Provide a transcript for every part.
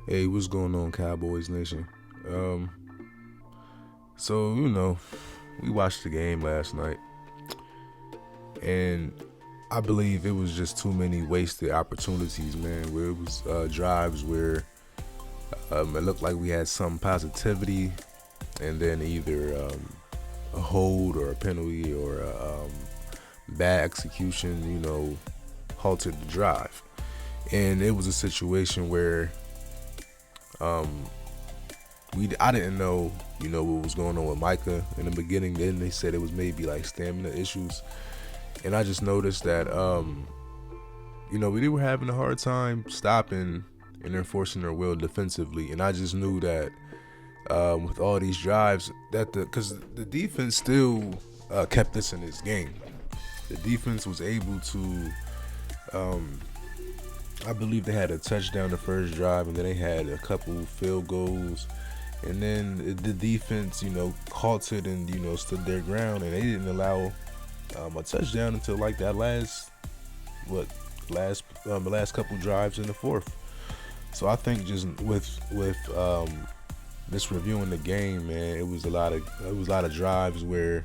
Hey, what's going on, Cowboys Nation? Um, so we watched the game last night, and I believe it was just too many wasted opportunities, man. Where it was drives where it looked like we had some positivity, and then either a hold or a penalty or a bad execution, halted the drive. And it was a situation where um, I didn't know, what was going on with Micah in the beginning. Then they said it was maybe like stamina issues, and I just noticed that, we were having a hard time stopping and enforcing their will defensively, and I just knew that with all these drives, that because the defense still kept us in this game. The defense was able to. I believe they had a touchdown the first drive, and then they had a couple field goals. And then the defense, halted and stood their ground, and they didn't allow a touchdown until like that the last couple drives in the fourth. So I think just with this reviewing the game, man, it was a lot of drives where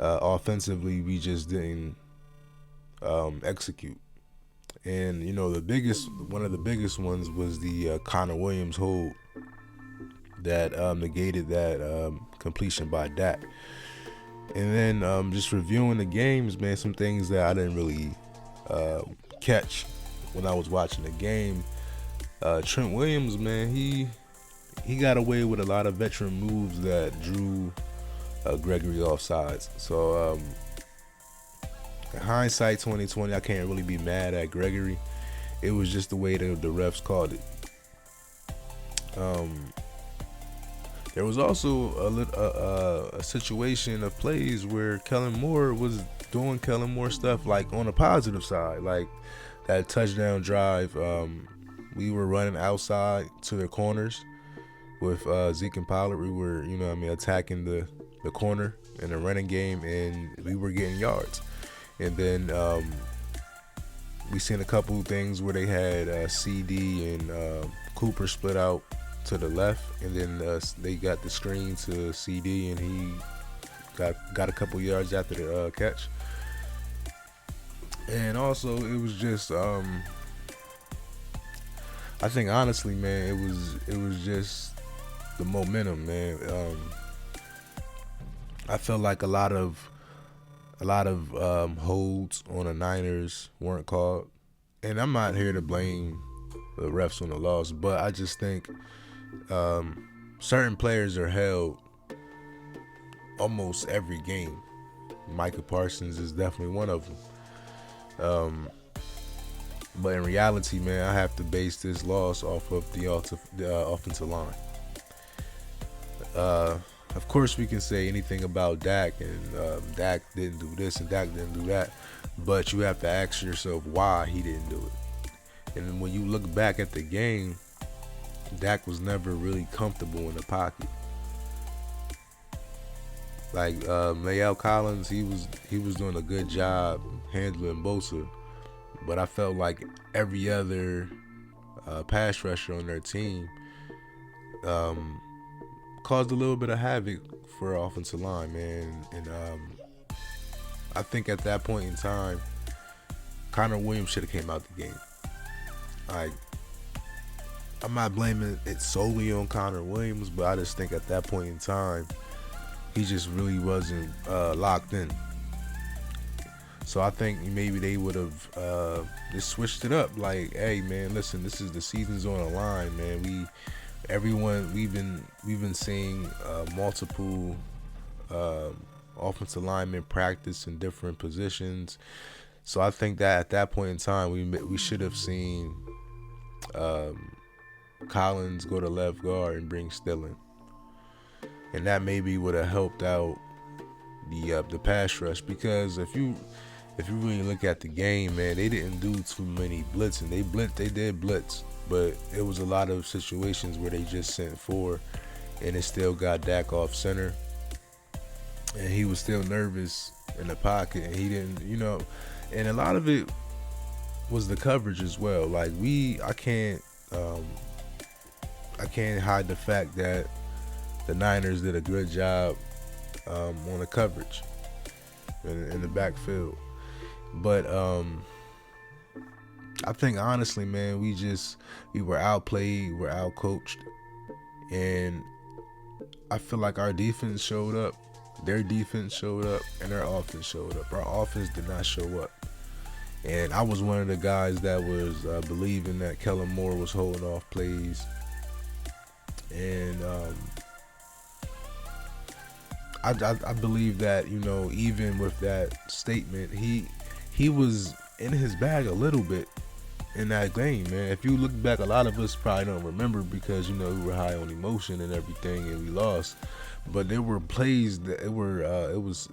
offensively we just didn't execute. And one of the biggest ones was the Connor Williams hold that negated that completion by Dak. And then just reviewing the games, man, some things that I didn't really catch when I was watching the game. Trent Williams, man, he got away with a lot of veteran moves that drew Gregory off sides. So in hindsight 2020, I can't really be mad at Gregory. It was just the way the refs called it. There was also a situation of plays where Kellen Moore was doing Kellen Moore stuff, like on the positive side, like that touchdown drive. We were running outside to the corners with Zeke and Pollard. We were, attacking the corner in the running game, and we were getting yards. And then we seen a couple things where they had CD and Cooper split out to the left, and then they got the screen to CD, and he got a couple yards after the catch. And also, it was just I think honestly, man, it was just the momentum, man. I felt like a lot of holds on the Niners weren't called, and I'm not here to blame the refs on the loss, but I just think certain players are held almost every game. Micah Parsons is definitely one of them. But in reality, man, I have to base this loss off of the offensive line. Of course, we can say anything about Dak, and Dak didn't do this and Dak didn't do that, but you have to ask yourself why he didn't do it. And when you look back at the game, Dak was never really comfortable in the pocket. Like Mayel Collins, he was doing a good job handling Bosa, but I felt like every other pass rusher on their team caused a little bit of havoc for our offensive line, man. And I think at that point in time, Connor Williams should have came out the game. Like, I'm not blaming it solely on Connor Williams, but I just think at that point in time, he just really wasn't locked in. So I think maybe they would have just switched it up. Like, hey, man, listen, this is the season's on the line, man. We've been seeing multiple offensive linemen practice in different positions. So I think that at that point in time, we should have seen Collins go to left guard and bring Still in, and that maybe would have helped out the pass rush. Because if you really look at the game, man, they didn't do too many blitzing. They did blitz, but it was a lot of situations where they just sent four, and it still got Dak off center, and he was still nervous in the pocket, and he didn't, and a lot of it was the coverage as well. Like I can't I can't hide the fact that the Niners did a good job on the coverage in the backfield. But I think honestly, man, we were outplayed, we're outcoached, and I feel like our defense showed up, their defense showed up, and their offense showed up. Our offense did not show up. And I was one of the guys that was believing that Kellen Moore was holding off plays. And I believe that, even with that statement, he was in his bag a little bit in that game, man. If you look back, a lot of us probably don't remember because, we were high on emotion and everything and we lost. But there were plays that it was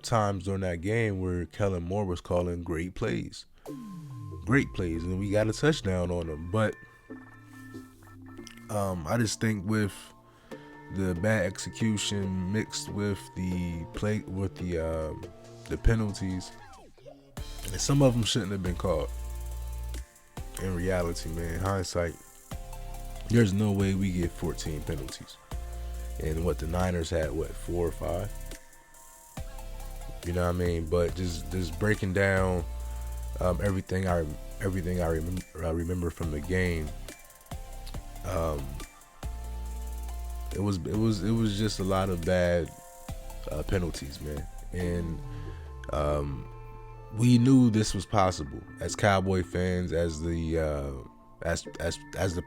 times during that game where Kellen Moore was calling great plays, and we got a touchdown on them. But I just think with the bad execution mixed with the penalties, and some of them shouldn't have been called. In reality, man, hindsight, there's no way we get 14 penalties. And what the Niners had, 4 or 5? You know what I mean? But just breaking down everything I remember from the game. It was just a lot of bad penalties, man, and we knew this was possible as Cowboy fans, as the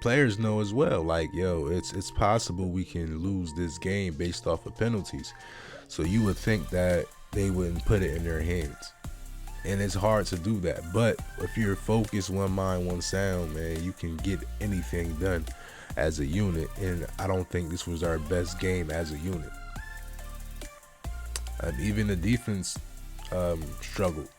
players know as well. Like, it's possible we can lose this game based off of penalties. So you would think that they wouldn't put it in their hands, and it's hard to do that. But if you're focused, one mind, one sound, man, you can get anything done as a unit. And I don't think this was our best game as a unit. Even the defense struggled,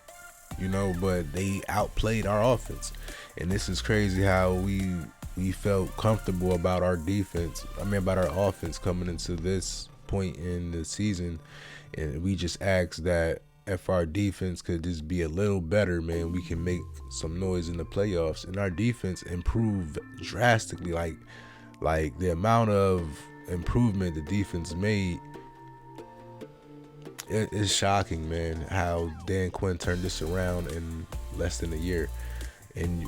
but they outplayed our offense. And this is crazy how we felt comfortable about our defense. About our offense coming into this point in the season, and we just asked that if our defense could just be a little better, man, we can make some noise in the playoffs. And our defense improved drastically. Like the amount of improvement the defense made, it is shocking, man, how Dan Quinn turned this around in less than a year. And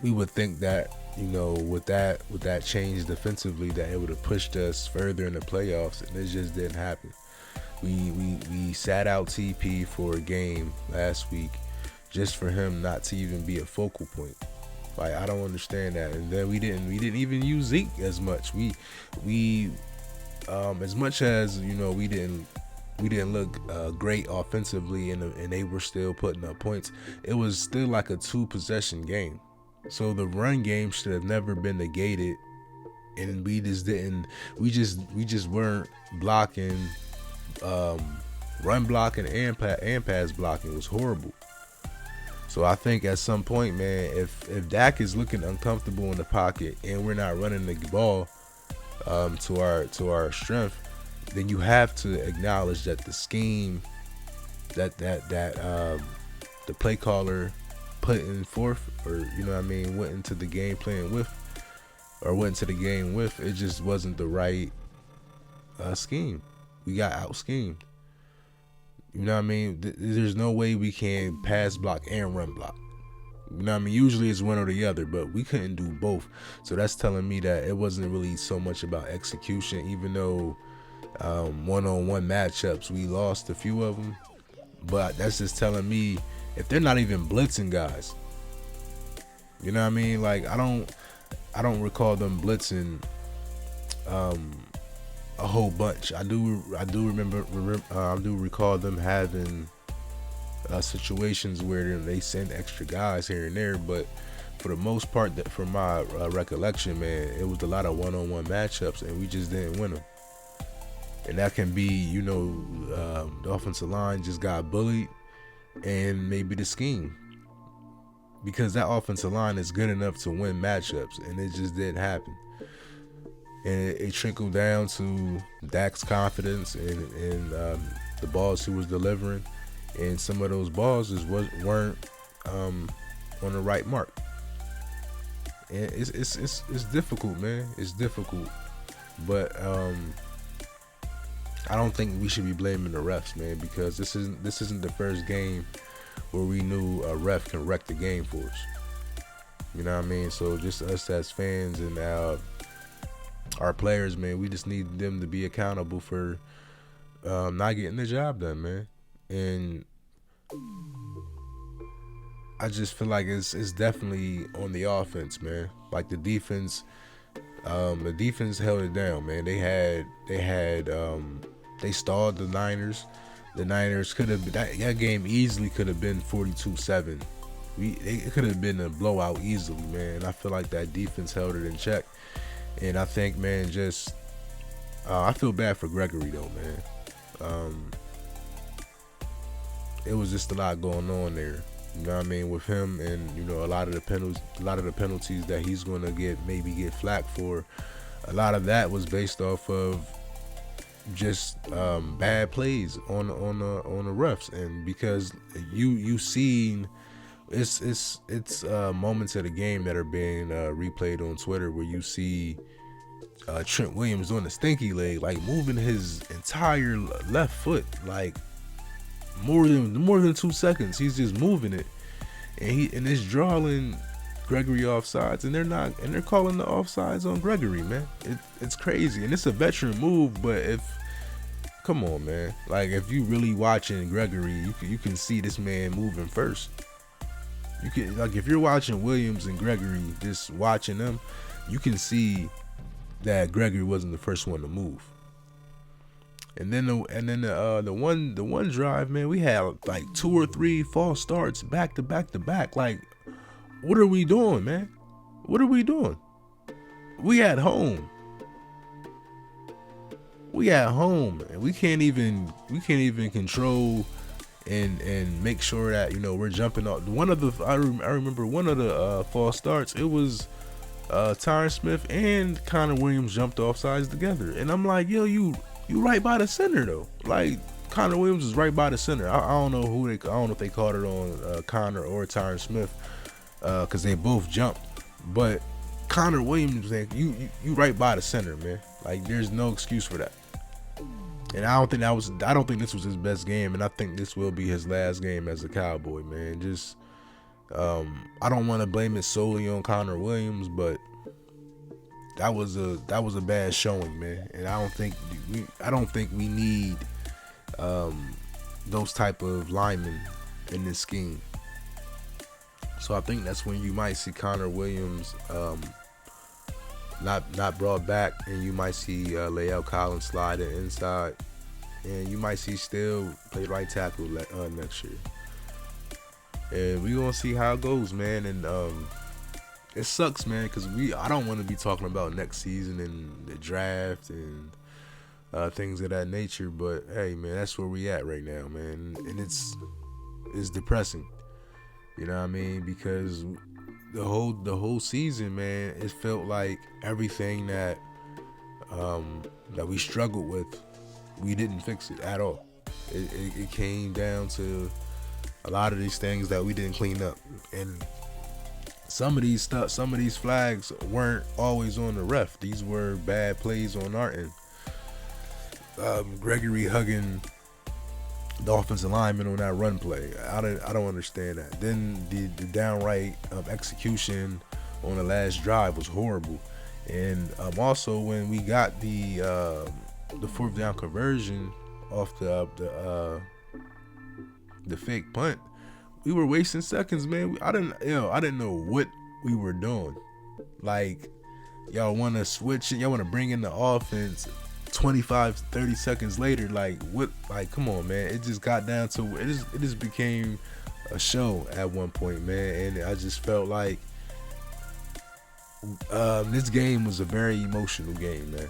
we would think that, with that change defensively, that it would have pushed us further in the playoffs, and it just didn't happen. We sat out TP for a game last week just for him not to even be a focal point. Like, I don't understand that. And then we didn't even use Zeke as much. We as much as we didn't look great offensively, and they were still putting up points. It was still like a 2-possession game. So the run game should have never been negated, and we just weren't blocking, run blocking and pass blocking was horrible. So I think at some point, man, if Dak is looking uncomfortable in the pocket and we're not running the ball to our strength, then you have to acknowledge that the scheme that the play caller put in forth, or went into the game plan with, it just wasn't the right scheme. We got out schemed. There's no way we can pass block and run block. Usually it's one or the other, but we couldn't do both. So that's telling me that it wasn't really so much about execution, even though one-on-one matchups we lost a few of them. But that's just telling me, if they're not even blitzing guys, like, I don't recall them blitzing a whole bunch. I do recall them having situations where they send extra guys here and there, but for the most part, that from my recollection, man, it was a lot of one-on-one matchups, and we just didn't win them. And that can be, the offensive line just got bullied, and maybe the scheme, because that offensive line is good enough to win matchups, and it just didn't happen. And it trickled down to Dak's confidence and the balls he was delivering, and some of those balls weren't on the right mark. And it's difficult, man. It's difficult, but I don't think we should be blaming the refs, man, because this isn't the first game where we knew a ref can wreck the game for us. You know what I mean? So just us as fans and our players, man, we just need them to be accountable for not getting the job done, man. And I just feel like it's definitely on the offense, man. Like the defense held it down, man. They stalled the Niners. The Niners could have that game easily could have been 42-7. It could have been a blowout easily, man. I feel like that defense held it in check, and I think, man, just I feel bad for Gregory though, man. It was just a lot going on there. You know what I mean, with him, and a lot of the penalties that he's gonna maybe get flack for. A lot of that was based off of just bad plays on the refs, and because you seen it's moments of the game that are being replayed on Twitter where you see Trent Williams on the stinky leg, like moving his entire left foot, like more than 2 seconds. He's just moving it, and it's drawing Gregory offsides, and they're calling the offsides on Gregory, man. It's crazy, and it's a veteran move, but come on, man. Like, if you really watching Gregory, you can see this man moving first. You can, like, if you're watching Williams and Gregory, just watching them, you can see that Gregory wasn't the first one to move. And then the one drive, man, we had like 2 or 3 false starts back to back to back. Like, what are we doing, man? What are we doing? We at home. And we can't even control and make sure that we're jumping off. I remember one of the false starts. It was Tyron Smith and Connor Williams jumped off sides together, and I'm like, yo, you right by the center though. Like, Connor Williams is right by the center. I don't know if they called it on Connor or Tyron Smith, because they both jumped, but Connor Williams, man, you right by the center, man. Like, there's no excuse for that. And I don't think this was his best game, and I think this will be his last game as a Cowboy, man. Just I don't want to blame it solely on Connor Williams, but that was a bad showing, man. And I don't think we need those type of linemen in this scheme. So I think that's when you might see Connor Williams not brought back, and you might see Lael Collins slide it inside, and you might see Still play right tackle next year. And we gonna see how it goes, man. And it sucks, man, because I don't want to be talking about next season and the draft and things of that nature. But hey, man, that's where we at right now, man, and it's depressing. You know what I mean? Because the whole season, man, it felt like everything that we struggled with, we didn't fix it at all. It came down to a lot of these things that we didn't clean up, and some of these flags weren't always on the ref. These were bad plays on our end. Gregory hugging the offensive lineman on that run play. I don't understand that. Then the downright execution on the last drive was horrible. And also when we got the 4th down conversion off the fake punt, we were wasting seconds, man. I didn't know what we were doing. Like, y'all want to switch it, y'all want to bring in the offense 25-30 seconds later. Like, what? Like, come on, man. It just got down to it just became a show at one point, man. And I just felt like this game was a very emotional game, man.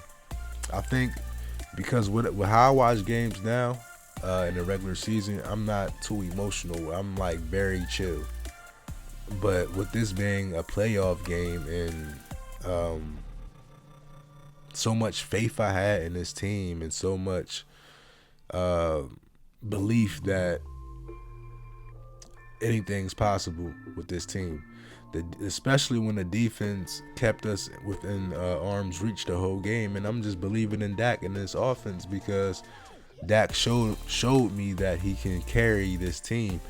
I think because with how I watch games now in the regular season, I'm not too emotional. I'm like very chill. But with this being a playoff game and so much faith I had in this team and so much belief that anything's possible with this team, Especially when the defense kept us within arm's reach the whole game. And I'm just believing in Dak and this offense because Dak showed me that he can carry this team.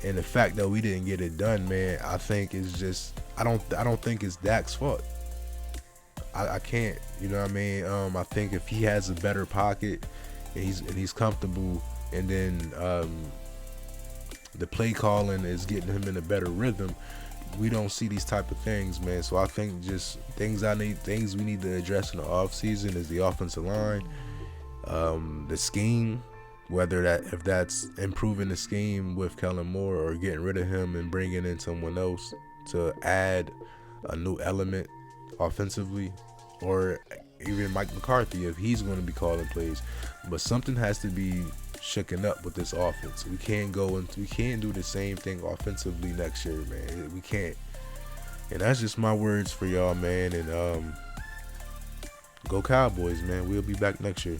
And the fact that we didn't get it done, man, I think is just I don't think it's Dak's fault. I can't, you know what I mean? I think if he has a better pocket and he's comfortable, and then the play calling is getting him in a better rhythm, we don't see these type of things, man. So I think just things we need to address in the off season is the offensive line, the scheme, if that's improving the scheme with Kellen Moore or getting rid of him and bringing in someone else to add a new element offensively, or even Mike McCarthy if he's going to be calling plays. But something has to be shooken up with this offense. We can't do the same thing offensively next year, man. We can't. And that's just my words for y'all, man. And go Cowboys, man. We'll be back next year.